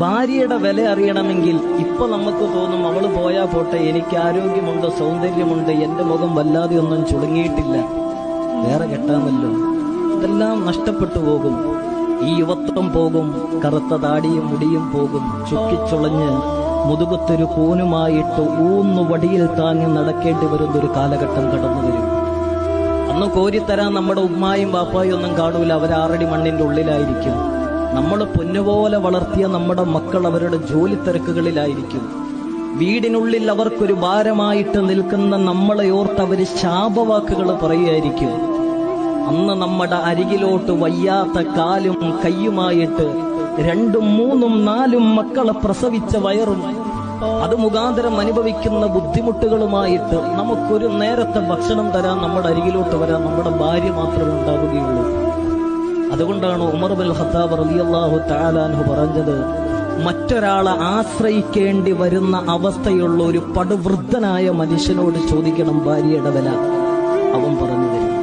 ഭാര്യയുടെ വില അറിയണമെങ്കിൽ ഇപ്പൊ നമുക്ക് തോന്നും അവള് പോയാ പോട്ടെ, എനിക്ക് ആരോഗ്യമുണ്ട്, സൗന്ദര്യമുണ്ട്, എന്റെ മുഖം വല്ലാതെ ഒന്നും ചുളുങ്ങിയിട്ടില്ല, വേറെ കെട്ടാമല്ലോ. ഇതെല്ലാം നഷ്ടപ്പെട്ടു പോകും. ഈ യുവത്വം പോകും, കറുത്ത താടിയും മുടിയും പോകും, ചുക്കിച്ചുളഞ്ഞ് മുതുകത്തൊരു കൂനുമായിട്ട് വടിയിൽ താങ്ങി നടക്കേണ്ടി വരുന്നൊരു കാലഘട്ടം കടന്നു വരും. അന്ന് കോരിത്തരാൻ നമ്മുടെ ഉമ്മായും ബാപ്പായും ഒന്നും കാണൂല, അവരാറടി മണ്ണിന്റെ ഉള്ളിലായിരിക്കും. നമ്മൾ പൊന്നുപോലെ വളർത്തിയ നമ്മുടെ മക്കൾ അവരുടെ ജോലി തിരക്കുകളിലായിരിക്കും. വീടിനുള്ളിൽ അവർക്കൊരു ഭാരമായിട്ട് നിൽക്കുന്ന നമ്മളെ ഓർത്ത് അവര് ശാപവാക്കുകൾ പറയുമായിരിക്കും. അന്ന് നമ്മുടെ അരികിലോട്ട് വയ്യാത്ത കാലും കയ്യുമായിട്ട് 2, 3, 4 മക്കളെ പ്രസവിച്ച വയറും അത് മുഖാന്തരം അനുഭവിക്കുന്ന ബുദ്ധിമുട്ടുകളുമായിട്ട് നമുക്കൊരു നേരത്തെ ഭക്ഷണം തരാൻ നമ്മുടെ അരികിലോട്ട് വരാൻ നമ്മുടെ ഭാര്യ മാത്രമേ ഉണ്ടാവുകയുള്ളൂ. അതുകൊണ്ടാണ് ഉമർ ബിൻ ഖത്താബ് റളിയല്ലാഹു തആല അൻഹു പറഞ്ഞത്, മറ്റൊരാളെ ആശ്രയിക്കേണ്ടി വരുന്ന അവസ്ഥയുള്ള ഒരു പടുവൃദ്ധനായ മനുഷ്യനോട് ചോദിക്കണം ഭാര്യയുടെ വില, അവൻ പറഞ്ഞു തരും.